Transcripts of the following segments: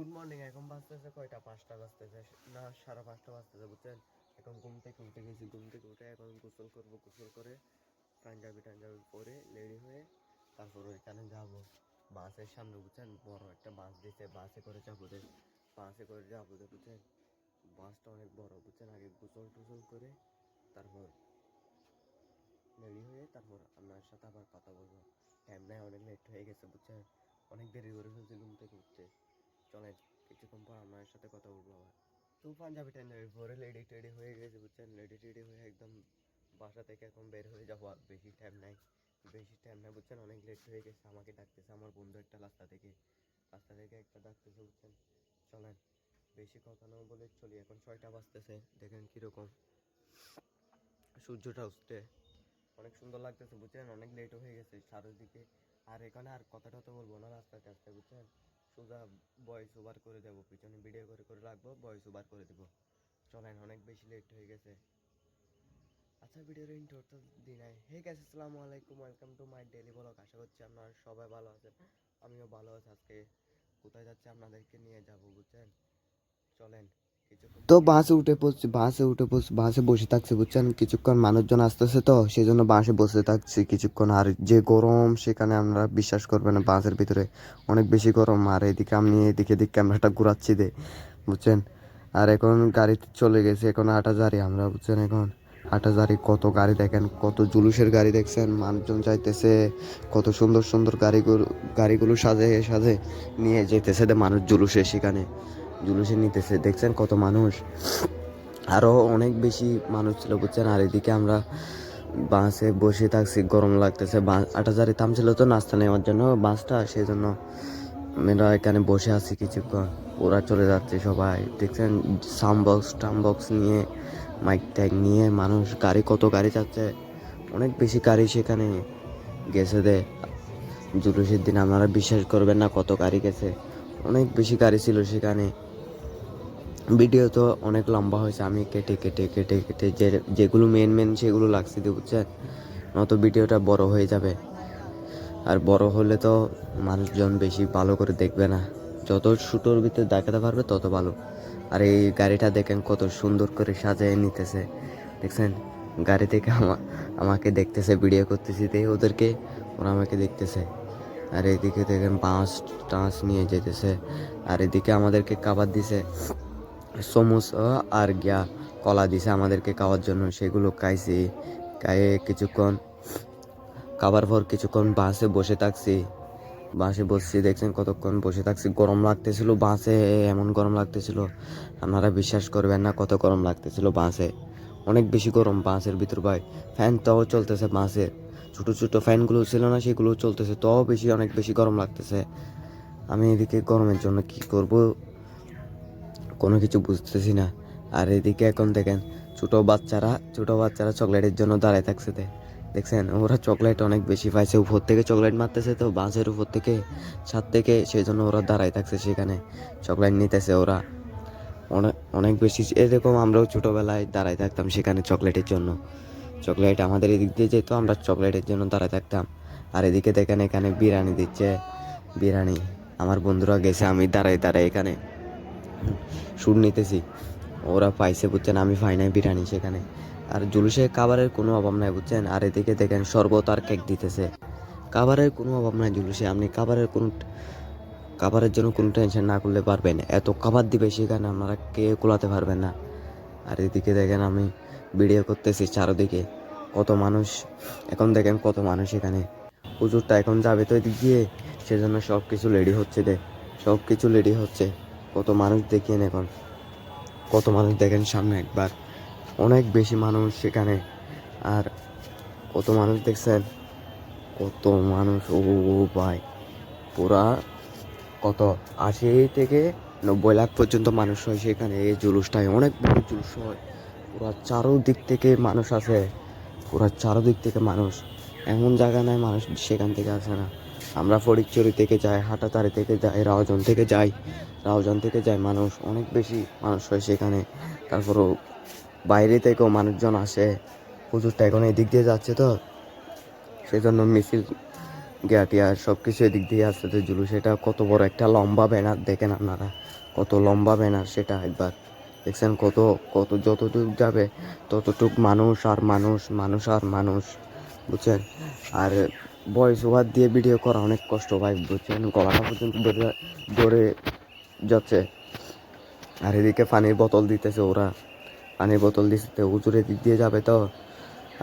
Good morning. এখন বাজতেছে কয়টা? 5টা বাজতেছে না, 5:30 বাজতেছে, বুঝছেন? এখন ঘুম থেকে উঠে গেছি, ঘুম থেকে উঠে এখন গোসল করবো, গোসল করে পাঞ্জাবি পরে রেডি হয়ে তারপর ওইখানে যাবো বাসের সামনে, বুঝছেন? বড় একটা বাস দিছে, বাসে করে যাবো বুঝছেন? বাসটা অনেক বড়, বুঝছেন? আগে গোসল টোসল করে তারপর রেডি হয়ে তারপর আপনার সাথে আবার কথা বলবো। টাইম নাই, অনেক লেট হয়ে গেছে, বুঝছেন? অনেক দেরি করে ফেলছি ঘুম থেকে উঠতে। চলেন কিছুক্ষণ পর আপনার সাথে কথা বলবো আবার। তো পাঞ্জাবি পরে রেডি টেডি হয়ে গেছে, বুঝছেন? রেডি টেডি হয়ে একদম বাসা থেকে এখন বের হয়ে যাবো। আর বেশি টাইম নাই, বুঝছেন? অনেক লেট হয়ে গেছে। আমাকে ডাকতেছে আমার বন্ধু একটা রাস্তা থেকে একটা ডাকতেছে, বুঝছেন? চলেন বেশি কথা না বলে চলি। এখন 6টা বাজতেছে, দেখেন কিরকম সূর্যটা উঠতে অনেক সুন্দর লাগতেছে, বুঝছেন? অনেক লেট হয়ে গেছে চারিদিকে। আর এখানে আর কথাটা তো বলবো না রাস্তাতে আসতে, বুঝছেন? সোজা ভয়েস ওভার করে দেবো, পিছনে ভিডিও করে করে রাখবো, ভয়েস ওভার করে দেবো। চলেন, অনেক বেশি লেট হয়ে গেছে। আচ্ছা, ভিডিওর ইন্ট্রোটা দিই নাই। হে গাইস, আসসালামু আলাইকুম, welcome to my daily blog. আশা করছি আপনারা সবাই ভালো আছেন, আমিও ভালো আছি। আজকে কোথায় যাচ্ছে আপনাদেরকে নিয়ে যাবো, বুঝছেন? চলেন কিছুক্ষণ তো বাসে বসে থাকছে, বুঝছেন? কিছুক্ষণ মানুষজন আসতেছে, তো সেই জন্য বাসে বসে থাকছি কিছুক্ষণ। আর যে গরম সেখানে আমরা বিশ্বাস করবেন না, বাসের ভিতরে অনেক বেশি গরম। আর এদিকে ক্যামেরাটা ঘুরাচ্ছি বুঝছেন? আর এখন গাড়িতে চলে গেছে, এখন হাঁটাজারি আমরা, বুঝছেন? এখন হাঁটাজারি কত গাড়ি দেখেন, কত জুলুসের গাড়ি দেখছেন, মানুষজন যাইতেছে, কত সুন্দর সুন্দর গাড়িগুলো সাজে সাজে নিয়ে যেতেছে মানুষ জুলুসে নিতেছে, দেখছেন কত মানুষ। আরও অনেক বেশি মানুষ ছিল, বুঝছেন? আর এদিকে আমরা বাসে বসে থাকছি, গরম লাগতেছে। হাঁটাজারি থামছিল তো নাস্তা নেওয়ার জন্য বাসটা, সেই জন্য আমরা এখানে বসে আছি কিছুক্ষণ। ওরা চলে যাচ্ছে সবাই, দেখছেন? সাউন্ড বক্স নিয়ে, মাইক ট্যাগ নিয়ে মানুষ, কত গাড়ি যাচ্ছে, অনেক বেশি গাড়ি সেখানে গেছে জুলুসের দিন। আপনারা বিশ্বাস করবেন না কত গাড়ি গেছে, অনেক বেশি গাড়ি ছিল সেখানে। ভিডিও তো অনেক লম্বা হয়েছে, আমি কেটে কেটে কেটে কেটে যেগুলো মেন সেগুলো লাগছে, বুঝছেন? নয়তো ভিডিওটা বড় হয়ে যাবে, আর বড় হলে তো মানুষজন বেশি ভালো করে দেখবে না। যত ছোটোর ভিতরে দেখাতে পারবে তত ভালো। আর এই গাড়িটা দেখেন কত সুন্দর করে সাজিয়ে নিতেছে, দেখছেন? গাড়ি থেকে আমাকে দেখতেছে, ভিডিও করতেছি ওদেরকে, ওরা আমাকে দেখতেছে। আর এদিকে দেখেন বাঁশ নিয়ে যেতেছে। আর এদিকে আমাদেরকে খাবার দিছে, সমোসা আর কলা দিছে আমাদেরকে খাওয়ার জন্য, সেগুলো খাইছি। খাইয়ে কিছুক্ষণ খাবার পর কিছুক্ষণ বাসে বসছি, দেখছেন কতক্ষণ বসে থাকছি। গরম লাগতেছিল বাসে, এমন গরম লাগতেছিল আপনারা বিশ্বাস করবেন না, কত গরম লাগতেছিল বাসে, অনেক বেশি গরম বাসের ভিতর ভাই। ফ্যান তাও চলতেছে বাসে, ছোটো ছোটো ফ্যানগুলো ছিল না, সেগুলো চলতেছে, তাও অনেক বেশি গরম লাগতেছে। আমি এদিকে গরমের জন্য কি করব কোনো কিছু বুঝতেছি না। আর এদিকে এখন দেখেন ছোটো বাচ্চারা চকলেটের জন্য দাঁড়ায় থাকছে, দেখছেন? ওরা চকলেট অনেক বেশি পাইছে, উপর থেকে চকলেট মারতেছে, তো বাসের উপর থেকে, ছাদ থেকে, সেই জন্য ওরা দাঁড়ায় থাকছে সেখানে, চকলেট নিতেছে ওরা অনেক অনেক বেশি। এরকম আমরাও ছোটোবেলায় দাঁড়ায় থাকতাম সেখানে চকলেটের জন্য। চকলেট আমাদের এদিক দিয়ে যেত, আমরা চকলেটের জন্য দাঁড়ায় থাকতাম। আর এদিকে দেখেন এখানে বিরিয়ানি দিচ্ছে, বিরিয়ানি আমার বন্ধুরা গেছে, আমি দাঁড়ায় এখানে সুর নিতেছি। ওরা পাইছে, বুঝছেন? আমি পাই নাই বিরিয়ানি সেখানে। আর জুলুসে খাবারের কোনো অভাব নাই, বুঝছেন? আর এদিকে দেখেন শরবত আর কেক দিতেছে, খাবারের কোনো অভাব নাই জুলুসে। আপনি খাবারের জন্য কোনো টেনশন না করলে পারবেন, এত খাবার দিবে সেখানে, আপনারা কে কোলাতে পারবেন না। আর এদিকে দেখেন আমি ভিডিও করতেছি, চারদিকে কত মানুষ, এখন দেখেন কত মানুষ এখানে। হুজুরটা এখন যাবে তো এদিক দিয়ে, সেজন্য সব কিছু রেডি হচ্ছে। কত মানুষ দেখিয়েন, এখন কত মানুষ দেখেন সামনে একবার, অনেক বেশি মানুষ সেখানে। আর কত মানুষ দেখছেন, কত মানুষ, ও ভাই, পুরা কত 80 থেকে 90 লাখ পর্যন্ত মানুষ হয় সেখানে। এই জুলুসটায় অনেক বড় জুলুস হয়, পুরা চারোদিক থেকে মানুষ আসে, এমন জায়গা নাই মানুষ সেখান থেকে আসে না। আমরা ফটিকছড়ি থেকে যাই, হাটাতারি থেকে যাই, রাউজান থেকে যাই, মানুষ অনেক বেশি মানুষ হয় সেখানে। তারপরও বাইরে থেকেও মানুষজন আসে। হুজুরটা এখন এদিক দিয়ে যাচ্ছে, তো সেই জন্য গ্যাটিয়া সব কিছু এদিক দিয়ে আসতেছে জুলুস। এটা কত বড় একটা লম্বা ব্যানার দেখেন আপনারা, কত লম্বা ব্যানার সেটা একবার দেখছেন। কত কত যতটুক যাবে ততটুক মানুষ আর মানুষ, মানুষ আর মানুষ, বুঝছেন। আর ভয়েস ওভার দিয়ে ভিডিও করা অনেক কষ্ট ভাই, বুঝছেন। গলাটা পর্যন্ত ধরে যাচ্ছে। আর এদিকে পানির বোতল দিতেছে ওরা, পানির বোতল দিতে হুজুরের দিক দিয়ে যাবে তো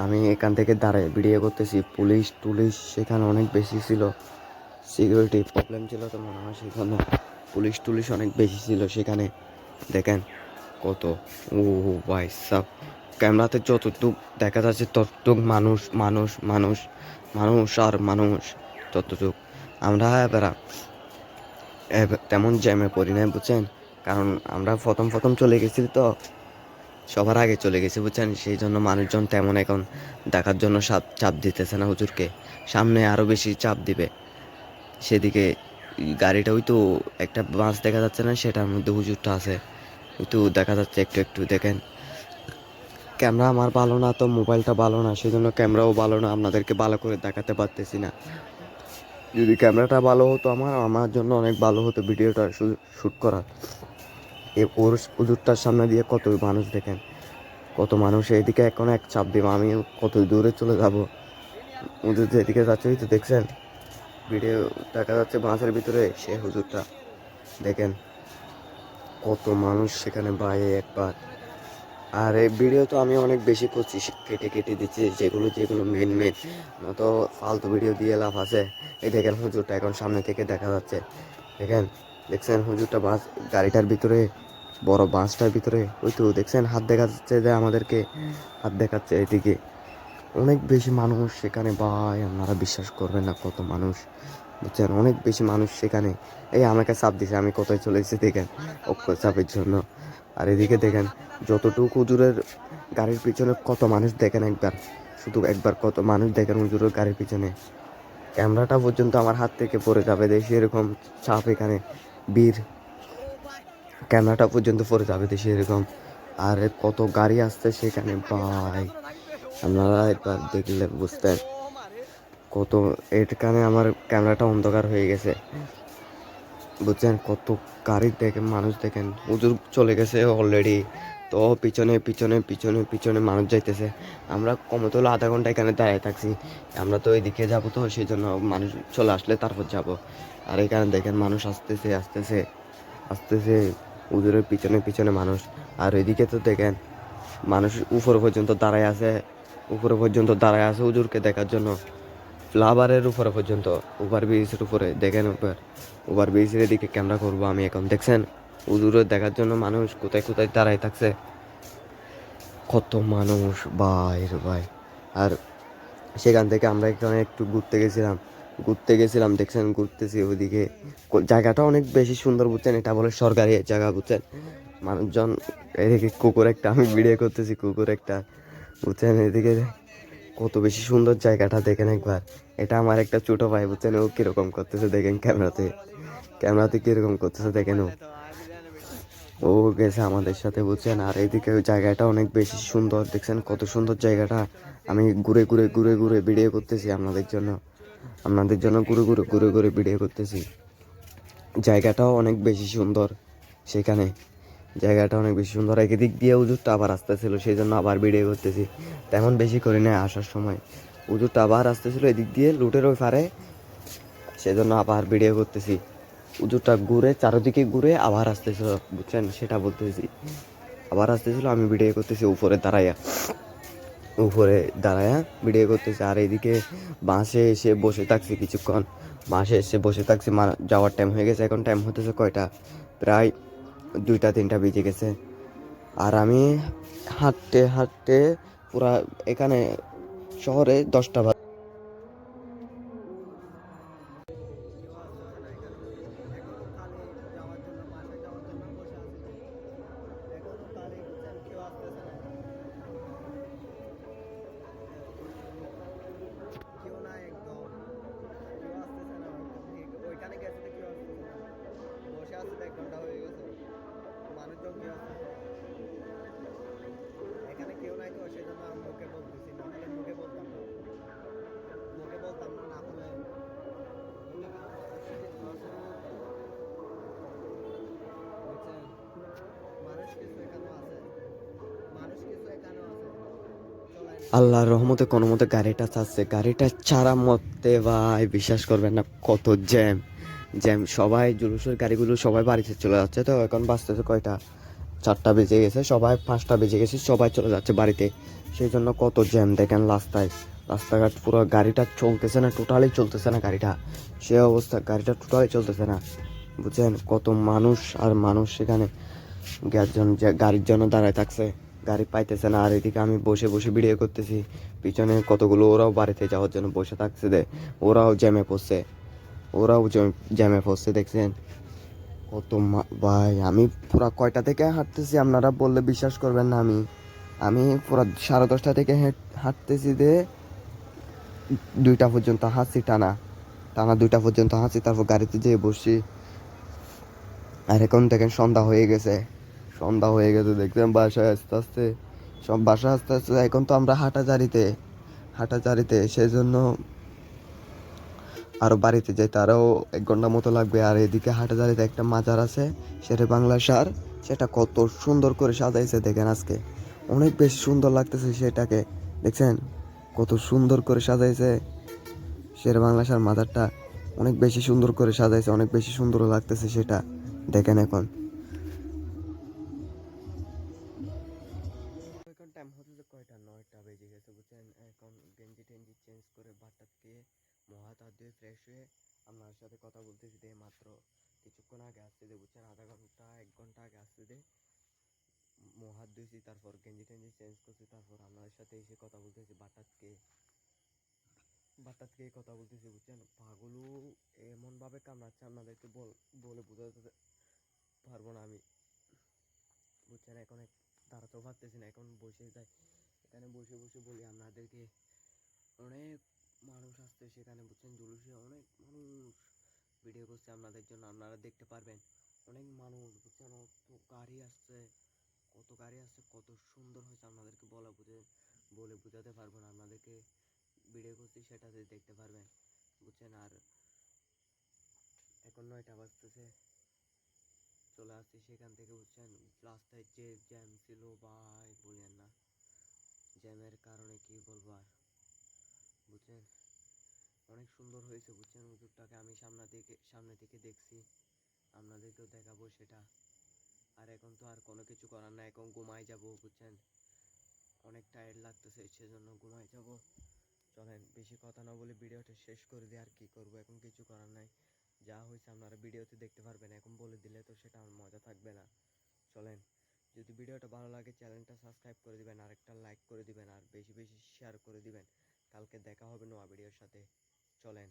আমি এখান থেকে দাঁড়ায় ভিডিও করতেছি। পুলিশ টুলিশ সেখানে অনেক বেশি ছিল, সিকিউরিটি প্রবলেম ছিল তো মনে হয় সেখানে পুলিশ টুলিশ অনেক বেশি ছিল সেখানে। দেখেন কত, ও ভাই সব ক্যামেরাতে যতটুক দেখা যাচ্ছে ততটুক মানুষ মানুষ মানুষ মানুষ আর মানুষ ততটুক। আমরা তেমন জ্যামে পড়ি নাই, বুঝছেন। কারণ আমরা প্রথম প্রথম চলে গেছি তো, সবার আগে চলে গেছি, বুঝছেন। সেই জন্য মানুষজন তেমন এখন দেখার জন্য চাপ দিতেছে না হুজুরকে। সামনে আরও বেশি চাপ দিবে। সেদিকে গাড়িটা ওই তো একটা বাস দেখা যাচ্ছে না, সেটার মধ্যে হুজুরটা আছে, ওই তো দেখা যাচ্ছে একটু একটু। দেখেন ক্যামেরা আমার ভালো না তো, মোবাইলটা ভালো না, সেই জন্য ক্যামেরাও ভালো না, আপনাদেরকে ভালো করে দেখাতে পারতেছি না। যদি ক্যামেরাটা ভালো হতো আমার আমার জন্য অনেক ভালো হতো ভিডিওটা শ্যুট করা। ওর হুজুরটার সামনে দিয়ে কত মানুষ দেখেন, কত মানুষ। এদিকে এখন এক চাপ দিব আমি কত দূরে চলে যাব। হুজুর যেদিকে যাচ্ছে ওই তো দেখছেন, ভিডিও দেখা যাচ্ছে বাসের ভিতরে সে হুজুরটা। দেখেন কত মানুষ সেখানে ভাই একবার। আর এই ভিডিও তো আমি অনেক বেশি করছি, কেটে কেটে দিচ্ছি যেগুলো যেগুলো মেন মেন, তো ফালতু ভিডিও দিয়ে লাভ আছে। এই দেখেন হুজুরটা এখন সামনে থেকে দেখা যাচ্ছে। দেখেন দেখছেন হুজুরটা বাস গাড়িটার ভিতরে, বড় বাসটার ভিতরে, ওই তো দেখছেন হাত দেখা যাচ্ছে যে আমাদেরকে হাত দেখাচ্ছে এদিকে। অনেক বেশি মানুষ সেখানে ভাই, আপনারা বিশ্বাস করবেন না কত মানুষ, বুঝছেন। অনেক বেশি মানুষ সেখানে। এই আমাকে চাপ দিছে, আমি কোথায় চলে এসেছি দেখেন অক্ষর চাপের জন্য। আর এদিকে দেখেন যতটুকু হুজুরের গাড়ির পিছনে কত মানুষ দেখেন একবার, শুধু একবার কত মানুষ দেখেন হুজুরের গাড়ির পিছনে। ক্যামেরাটা পর্যন্ত আমার হাত থেকে পড়ে যাবে দেখি এরকম চাপ এখানে, বীর ক্যামেরাটা পর্যন্ত পড়ে যাবে দেখি এরকম। আর কত গাড়ি আসছে সেখানে ভাই, আপনারা একবার দেখলে বুঝতেন কত। এখানে আমার ক্যামেরাটা অন্ধকার হয়ে গেছে, বুঝছেন। কত গাড়ি দেখেন, মানুষ দেখেন। হুজুর চলে গেছে অলরেডি, তো পিছনে পিছনে পিছনে পিছনে মানুষ যাইতেছে। আমরা কমতে হলো আধা ঘন্টা এখানে দাঁড়িয়ে থাকছি, আমরা তো এদিকে যাব, তো সেই জন্য মানুষ চলে আসলে তারপর যাব। আর এখানে দেখেন মানুষ আসতেছে আসতেছে আসতেছে, হুজুরের পিছনে পিছনে মানুষ। আর এদিকে তো দেখেন মানুষ উপরে পর্যন্ত দাঁড়ায় আছে, উপরে পর্যন্ত দাঁড়ায় আছে হুজুরকে দেখার জন্য। ফ্লাভারের উপরে পর্যন্ত, ওভার ব্রিজের উপরে দেখেন, ওভার ব্রিজের দিকে ক্যামেরা করবো আমি এখন। দেখছেন হুজুরের দেখার জন্য মানুষ কোথায় কোথায় দাঁড়ায় থাকছে, কত মানুষ ভাই রে ভাই। আর সেখান থেকে আমরা এখানে একটু ঘুরতে গেছিলাম দেখছেন, ঘুরতেছি ওইদিকে। জায়গাটা অনেক বেশি সুন্দর, বুঝছেন। এটা বলে সরকারি জায়গা, বুঝছেন। মানুষজন, এদিকে কুকুর একটা, আমি ভিডিও করতেছি কুকুর একটা, বুঝছেন। এদিকে কত বেশি সুন্দর জায়গাটা দেখেন একবার। এটা আমার একটা ছোট ভাই, বুঝছেন। ও কিরকম করতেছে দেখেন, ক্যামেরাতে কিরকম করতেছে দেখেন। ও গেছে আমাদের সাথে, বুঝছেন। আর এইদিকে ওই জায়গাটা অনেক বেশি সুন্দর, দেখছেন কত সুন্দর জায়গাটা। আমি ঘুরে ঘুরে ঘুরে ঘুরে ভিডিও করতেছি আপনাদের জন্য ঘুরে ঘুরে ঘুরে ঘুরে ভিডিও করতেছি। জায়গাটাও অনেক বেশি সুন্দর সেখানে, জায়গাটা অনেক বেশি সুন্দর। একদিক দিয়ে হুজুরটা আবার আসতেছিল, সেই জন্য আবার ভিডিও করতেছি। তেমন বেশি করি না আসার সময়, হুজুরটা আবার আসতেছিল এদিক দিয়ে লুটের ওই পারে, সেজন্য আবার ভিডিও করতেছি। হুজুরটা ঘুরে চারদিকে ঘুরে আবার আসতেছিল, বুঝছেন, সেটা বলতেছি। আবার আসতেছিল, আমি ভিডিও করতেছি উপরে দাঁড়ায়া ভিডিও করতেছি। আর এইদিকে বাসে এসে বসে থাকছি কিছুক্ষণ, বাসে এসে বসে থাকছি। যাওয়ার টাইম হয়ে গেছে, এখন টাইম হতেছে কয়টা, প্রায় 2টা 3টা বেজে গেছে। আর আমি হাঁটতে হাঁটতে পুরা এখানে শহরে 10টা বাজে। এখানে কেউ নাই তো, সেজন্য মুখে বলতেছি, না হলে মুখে বলতাম না, মুখে বলতাম না, না হলে আল্লাহর রহমতে কোনো মতে গাড়িটা চাচ্ছে, গাড়িটা ছাড়া মতে ভাই বিশ্বাস করবেন না কত জ্যাম। জ্যাম, সবাই জুলুসের গাড়িগুলো সবাই বাড়িতে চলে যাচ্ছে, তো এখন বাজতেছে কয়টা, 4টা বেজে গেছে, সবাই 5টা বেজে গেছে, সবাই চলে যাচ্ছে বাড়িতে। সেই জন্য কত জ্যাম দেখেন রাস্তায়, রাস্তাঘাট পুরো, গাড়িটা চলতেছে না, টোটালি চলতেছে না গাড়িটা, সে অবস্থা, গাড়িটা টোটালি চলতেছে না, বুঝছেন? কত মানুষ আর মানুষ সেখানে গাড়ির জন্য দাঁড়ায় থাকছে, গাড়ি পাইতেছে না। আর এদিকে আমি বসে বসে ভিডিও করতেছি, পিছনে কতগুলো ওরাও বাড়িতে যাওয়ার জন্য বসে থাকছে, ওরাও জ্যামে পড়ছে, জ্যামে পড়ছে, দেখছেন কত ভাই। আমি পুরা কয়টা থেকে হাঁটতেছি আপনারা বললে বিশ্বাস করবেন না, আমি আমি পুরা 10:30 থেকে হাঁটতেছি, 2টা পর্যন্ত হাঁটছি, টানা টানা 2টা পর্যন্ত হাঁটছি, তারপর গাড়িতে যেয়ে বসছি। আর এখন দেখেন সন্ধ্যা হয়ে গেছে, সন্ধ্যা হয়ে গেছে, দেখছেন বাসায় আস্তে আস্তে, সব বাসা আস্তে আস্তে। এখন তো আমরা হাঁটাচারিতে সেই জন্য আরও বাড়িতে যাইতে আরও 1 ঘন্টা মতো লাগবে। আর এদিকে হাঁটাচারিতে একটা মাজার আছে, শেরে বাংলা সার, সেটা কত সুন্দর করে সাজাইছে দেখেন আজকে, অনেক বেশি সুন্দর লাগতেছে সেটাকে, দেখছেন কত সুন্দর করে সাজাইছে শেরে বাংলা সার মাজারটা, অনেক বেশি সুন্দর করে সাজাইছে, অনেক বেশি সুন্দর লাগতেছে সেটা, দেখেন এখন। এখন টাইম হচ্ছে কয়টা, 9টা বেজে গেছে, বুঝছেন? এখন গেঞ্জি টেঞ্জি চেঞ্জ করে বাটাত খেয়ে মহা হাত ধুয়ে ফ্রেশ হয়ে আপনার সাথে কথা বলতেছি, মাত্র কিছুক্ষণ আগে আসতে দে, বুঝছেন? আধা ঘন্টা 1 ঘন্টা আগে আসতে দে, মুখ হাত ধুয়েছি, তারপর গেঞ্জি টেঞ্জি চেঞ্জ করছি, তারপর আপনাদের সাথে এসে কথা বলতেছি, বাটাত খেয়ে কথা বলতেছি, বুঝছেন? পাগুলো এমন ভাবে কামড়াচ্ছে, আপনাদেরকে বলে বোঝাতে পারবো না আমি, বুঝছেন? এখন দাঁড়াতেও পারতেছি না, এখন বসে যাই, এখানে বসে বসে বলি আপনাদেরকে, অনেক মানুষ আসছে সেখানে, বুঝছেন? জুলুসে অনেক মানুষ ভিডিও করছে আপনাদের জন্য, আপনারা দেখতে পারবেন, অনেক মানুষ, বুঝছেন? কত গাড়ি আসছে, কত সুন্দর হয়েছে, আপনাদেরকে বলে বোঝাতে পারবো না, আপনাদেরকে ভিডিও করছি সেটাতে দেখতে পারবেন, বুঝছেন? আর এখন 9টা বাজতেছে, চলে আসছি সেখান থেকে, বুঝছেন? রাস্তায় যে জ্যাম ছিল ভাই বলেন না, জ্যামের কারণে কি বলবো আর, বুঝছেন? অনেক সুন্দর হয়েছে, বুঝছেন? হুজুরটাকে আমি সামনে থেকে দেখছি, আপনাদেরকেও দেখাবো সেটা। আর এখন তো আর কোনো কিছু করার না, এখন ঘুমাই যাব, বুঝছেন? অনেক টায়ার্ড লাগতেছে, সেজন্য ঘুমাই যাব। চলেন বেশি কথা না বলে ভিডিওটা শেষ করে দিই, আর কি করব, এখন কিছু করার নাই, যা হয়েছে আপনারা ভিডিওতে দেখতে পারবেন, এখন বলে দিলে তো সেটা আমার মজা থাকবে না। চলেন, যদি ভিডিওটা ভালো লাগে চ্যানেলটা সাবস্ক্রাইব করে দিবেন, আর একটা লাইক করে দিবেন, আর বেশি বেশি শেয়ার করে দিবেন। কালকে দেখা হবে নয়া ভিডিওর সাথে, চলেন।